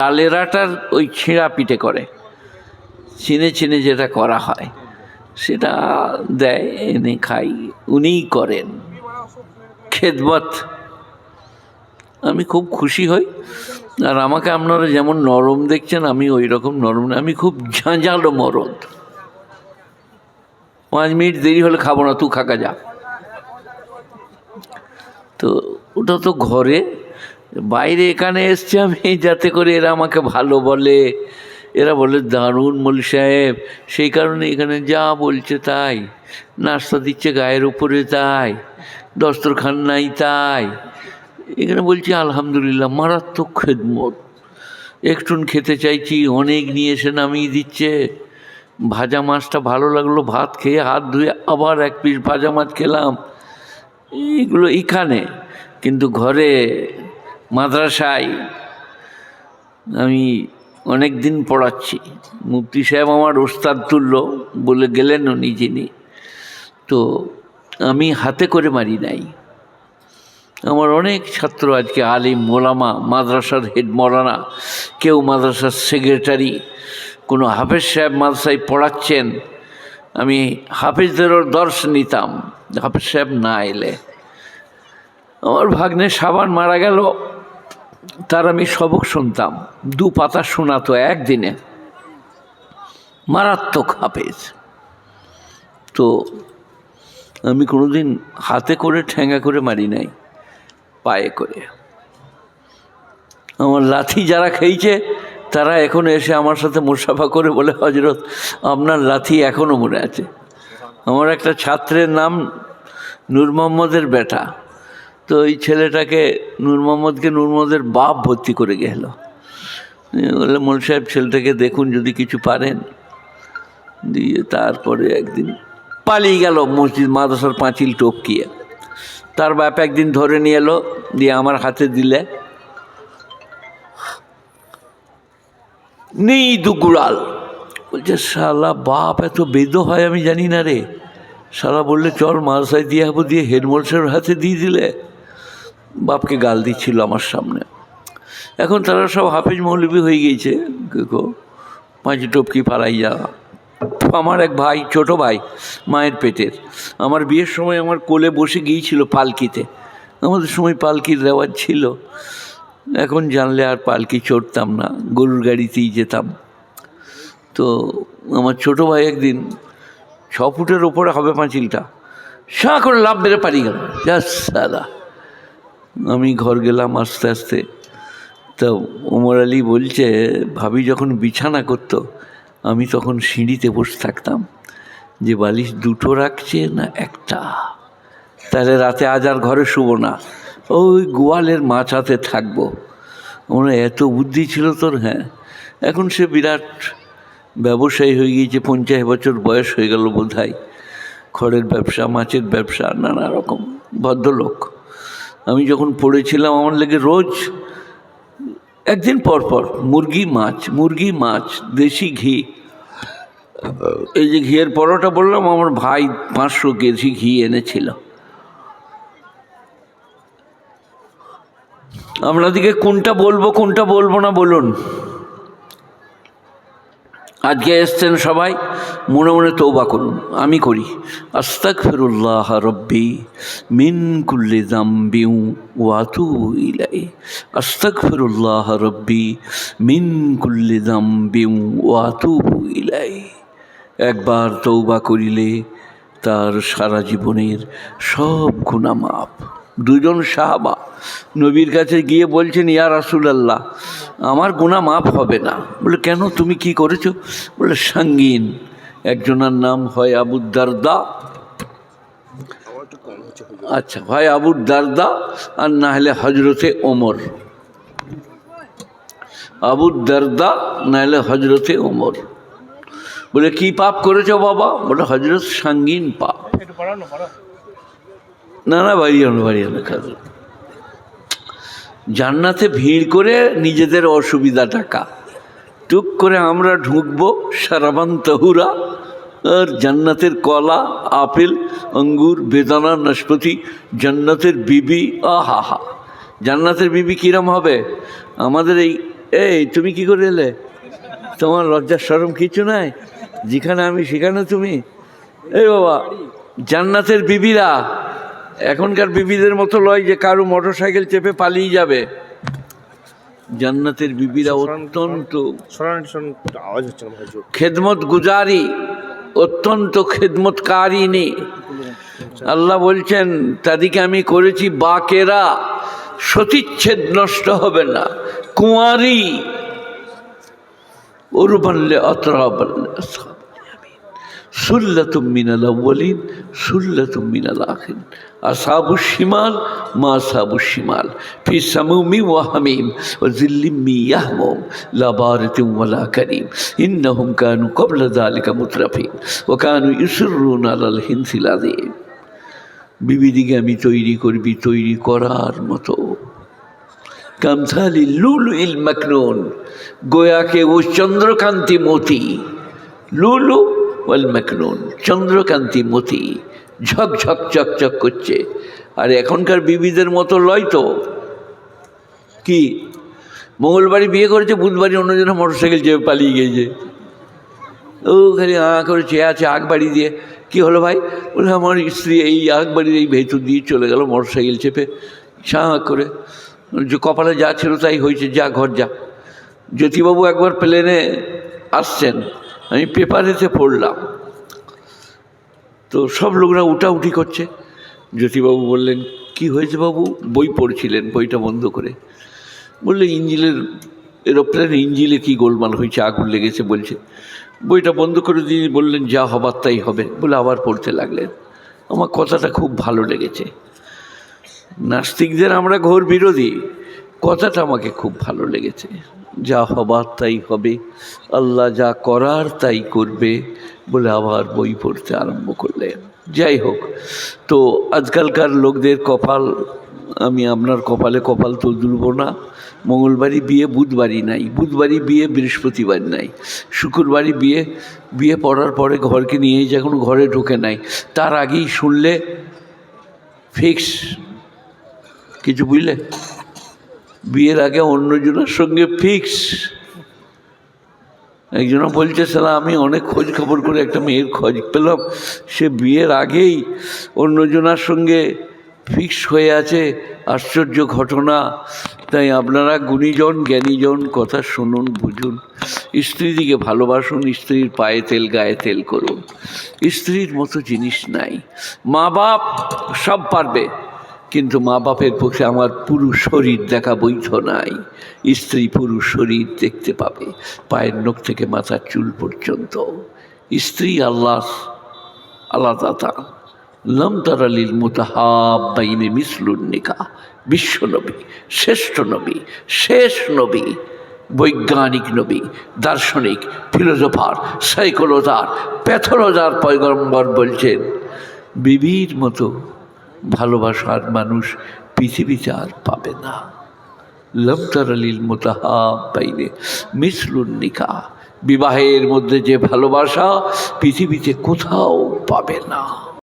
চালের আটার ওই ছিঁড়া পিঠে করে, চিনে চিনে যেটা করা হয় সেটা দেয়, এনে খাই। উনিই করেন খেদমত। আমি খুব খুশি হই। আর আমাকে আপনারা যেমন নরম দেখছেন, আমি ওই রকম নরম না, আমি খুব ঝাঁঝালো মরদ। 5 মিনিট দেরি হলে খাবো না, তুই খাকা যা। তো ওটা তো ঘরে, বাইরে এখানে এসছে আমি যাতে করে এরা আমাকে ভালো বলে, এরা বলে দারুণ মৌলভী সাহেব, সেই কারণে এখানে যা বলছে তাই, নাস্তা দিচ্ছে গায়ের উপরে তাই, দস্তরখান নাই তাই। এখানে বলছি আলহামদুলিল্লাহ, মারাত্মক খেদমত। একটুন খেতে চাইছি, অনেক নিয়ে এসে নামিয়ে দিচ্ছে। ভাজা মাছটা ভালো লাগলো, ভাত খেয়ে হাত ধুয়ে আবার 1 পিস ভাজা মাছ খেলাম। এইগুলো এখানে, কিন্তু ঘরে মাদ্রাসায় আমি অনেক দিন পড়াচ্ছি। মুফতি সাহেব আমার ওস্তাদ তুল্য বলে গেলেন উনি যিনি, তো আমি হাতে করে মারি নাই। আমার অনেক ছাত্র আজকে আলিম মোলামা, মাদ্রাসার হেড মৌলানা, কেউ মাদ্রাসার সেক্রেটারি, কোনো হাফেজ সাহেব মাদ্রাসায় পড়াচ্ছেন। আমি হাফেজদেরও দর্শ নিতাম, হাফেজ সাহেব না এলে। আমার ভাগ্নে সাবান মারা গেল, তার আমি সবক শুনতাম, 2 পাতা শোনাতো একদিনে, মারাত্মক হাফেজ। তো আমি কোনোদিন হাতে করে ঠেঙ্গা করে মারি নাই, পায়ে করে। আমার লাথি যারা খেয়েছে তারা এখন এসে আমার সাথে মুসাফা করে বলে, হজরত আপনার লাথি এখনও মনে আছে। আমার একটা ছাত্রের নাম নূর মোহাম্মদের বেটা, তো ওই ছেলেটাকে নূর মোহাম্মদকে নূর মোহাম্মদের বাপ ভর্তি করে গেল। বলে মৌলভী সাহেব ছেলেটাকে দেখুন যদি কিছু পারেন। দিয়ে তারপরে একদিন পালিয়ে গেল মসজিদ মাদ্রাসার পাঁচিল টপকিয়ে। তার বাপ একদিন ধরে নিয়ে এলো, দিয়ে আমার হাতে দিলে, নেই দুগুড়াল। বলছে শালা বাপ এত বেদ হয় আমি জানি না রে। শালা বললে চল মাদ্রাসায় দিয়ে যাবো, দিয়ে হেডমাস্টারের হাতে দিয়ে দিলে। বাপকে গাল দিচ্ছিল আমার সামনে। এখন তারা সব হাফেজ মৌলবি হয়ে গিয়েছে, পাঁচি টপকি পালাই যাওয়া। আমার এক ভাই, ছোট ভাই, মায়ের পেটের, আমার বিয়ের সময় আমার কোলে বসে গিয়েছিল পালকিতে। আমাদের সময় পালকির রেওয়াজ ছিল, এখন জানলে আর পালকি চড়তাম না, গরুর গাড়িতেই যেতাম। তো আমার ছোট ভাই একদিন 6 ফুটের ওপরে হবে পাঁচিলটা, সাঁ করে লাফ মেরে পালিয়ে গেল। সাদা আমি ঘর গেলাম আস্তে আস্তে। তো ওমর আলী বলছে, ভাবি যখন বিছানা করতো আমি তখন সিঁড়িতে বসে থাকতাম, যে বালিশ 2টো রাখছে না 1টা, তাহলে রাতে আজ আর ঘরে শুবো না, ওই গোয়ালের মাচাতে থাকবো। ওরা এত বুদ্ধি ছিল তোর। হ্যাঁ, এখন সে বিরাট ব্যবসায়ী হয়ে গিয়েছে, 50 বছর বয়স হয়ে গেল বোধ হয়। খড়ের ব্যবসা, মাছের ব্যবসা, নানা রকম ভদ্রলোক। আমি যখন পড়েছিলাম আমার লেগে রোজ একদিন পর পর মুরগি মাছ, দেশি ঘি। এই যে ঘিয়ের পরোটা বললাম, আমার ভাই 500 কেজি ঘি এনেছিল। আপনাদেরকে কোনটা বলবো না বলুন। আজকে এসছেন সবাই, মনে মনে তওবা করুন, আমি করি। আস্তাগফিরুল্লাহ রব্বি মিন কুল্লি যামবি ওয়া আতুবু ইলাইহি। আস্তাগফিরুল্লাহ রব্বি মিন কুল্লি যামবি ওয়া আতুবু ইলাইহি। একবার তওবা করিলে তার সারা জীবনের সব গুনাহ মাফ। 2 জন সাহাবা নবীর কাছে গিয়ে বলছেন, ইয়া রাসূলুল্লাহ আমার গুনাহ মাফ হবে না। বলে কেন, তুমি কি করেছো? বলে সঙ্গীন। একজনের নাম হয় আবু দারদা, আচ্ছা হয় আবু দারদা, আর না হলে হজরতে ওমর। আবু দারদা না হলে হজরতে ওমর। বলে কি পাপ করেছো বাবা? বলে হজরত সঙ্গীন পাপ। না বাড়িয়ে না কাজে। জান্নাতে ভিড় করে নিজেদের অসুবিধা টাকা, টুক করে আমরা ঢুকবো সারাবান তহুরা, আর জান্নাতের কলা, আপেল, আঙ্গুর, বেদানা, নাশপাতি, জান্নাতের বিবি। আহা হা, জান্নাতের বিবি কিরম হবে? আমাদের এই এই তুমি কি করে এলে? তোমার লজ্জার শরম কিছু নাই? যেখানে আমি সেখানে তুমি? এই বাবা, জান্নাতের বিবিরা এখনকার বিবিদের মতো লয় যে কারো মোটর সাইকেল চেপে পালিয়ে যাবে। জান্নাতের বিবিরা অত্যন্ত খেদমত গুজারি, অত্যন্ত খেদমতকারিনী। আল্লাহ বলছেন তাদেরকে আমি করেছি বাকেরা, সতীচ্ছেদ নষ্ট হবে না, কুঁয়ারি। উরবানলে আতরাবানলে সুল্লাতুম মিনাল আউয়ালিন সুল্লাতুম মিনাল আখিরিন। আসহাবুশ শিমাল মা আসহাবুশ শিমাল ফি সামুমিন ওয়া হামিম ওয়া যিল্লিম মিন ইয়াহমুম লা বারিদিন ওয়া লা কারীম ইন্নাহুম কানু ক্বাবলা যালিকা মুতরাফিন ওয়া কানু ইউসিররুনা আলাল হিনসিল আযীম। বিবিদিকে আমি তৈরি করবি তৈরি করার মতো। কামসালিল লুলুইল মাকনুন, গোয়াকে ও চন্দ্রকান্তি মতি। লুলু ওয়াল মাকনুন, চন্দ্রকান্তি মতি, ঝকঝক চকচক করছে। আর এখনকার বিবিদের মতো লয় তো। কি মঙ্গলবারই বিয়ে করেছে, বুধবারই অন্যজনের মোটরসাইকেল চেপে পালিয়ে গিয়েছে। ও খালি করে চেয়ে আছে আগ বাড়ি দিয়ে। কি হলো ভাই? বলে আমার স্ত্রী এই আগ বাড়ির এই ভেতর দিয়ে চলে গেল মোটরসাইকেল চেপে, ছাঁ করে। যে কপালে যা ছিল তাই হয়েছে, যা ঘর যা। জ্যোতিবাবু একবার প্লেনে আসছেন, আমি পেপারেতে পড়লাম, তো সব লোকরা উঠাউঠি করছে। জ্যোতিবাবু বললেন কি হয়েছে বাবু? বই পড়ছিলেন, বইটা বন্ধ করে। বললে ইঞ্জিনের, এরোপ্লেন ইঞ্জিনে কি গোলমাল হয়েছে, আগুন লেগেছে বলছে। বইটা বন্ধ করে দিয়ে বললেন যা হবার তাই হবে। বলে আবার পড়তে লাগলেন। আমার কথাটা খুব ভালো লেগেছে। নাস্তিকদের আমরা ঘোর বিরোধী, কথাটা আমাকে খুব ভালো লেগেছে। যা হবার তাই হবে, আল্লাহ যা করার তাই করবে বলে আবার বই পড়তে আরম্ভ করলেন। যাই হোক, তো আজকালকার লোকদের কপাল, আমি আপনার কপালে কপাল তো দুলব না। মঙ্গলবারই বিয়ে, বুধবারই নাই, বুধবারই বিয়ে, বৃহস্পতিবার নাই, শুক্রবারই বিয়ে। বিয়ে পড়ার পরে ঘরকে নিয়ে যখন ঘরে ঢোকে নাই, তার আগেই শুনলে ফিক্স কিছু, বুঝলে? বিয়ের আগে অন্যজনের সঙ্গে ফিক্স। একজনা বলছে সালা আমি অনেক খোঁজ খবর করে একটা মেয়ের খোঁজ পেলাম, সে বিয়ের আগেই অন্যজনার সঙ্গে ফিক্স হয়ে আছে। আশ্চর্য ঘটনা। তাই আপনারা গুণীজন জ্ঞানীজন কথা শুনুন, বুঝুন। স্ত্রীদিকে ভালোবাসুন, স্ত্রীর পায়ে তেল গায়ে তেল করুন। স্ত্রীর মতো জিনিস নাই। মা বাপ সব পারবে, কিন্তু মা বাপের পক্ষে আমার পুরো শরীর দেখা বৈধ নাই। স্ত্রী পুরো শরীর দেখতে পাবে, পায়ের নখ থেকে মাথার চুল পর্যন্ত। স্ত্রী আল্লাহ আলাদা। লম তারালিল মুতাহাব্বাইনি মিসলুন নিকাহ। বিশ্বনবী, শ্রেষ্ঠ নবী, শেষ নবী, বৈজ্ঞানিক নবী, দার্শনিক, ফিলোজফার, সাইকোলজার, প্যাথোলজার পয়গম্বর বলছেন বিবির মতো ভালোবাসার মানুষ পৃথিবীতে আর পাবে না। লম তারালিল মুতাহাব্বাইনি মিসলুন নিকাহ। বিবাহের মধ্যে যে ভালোবাসা পৃথিবীতে কোথাও পাবে না।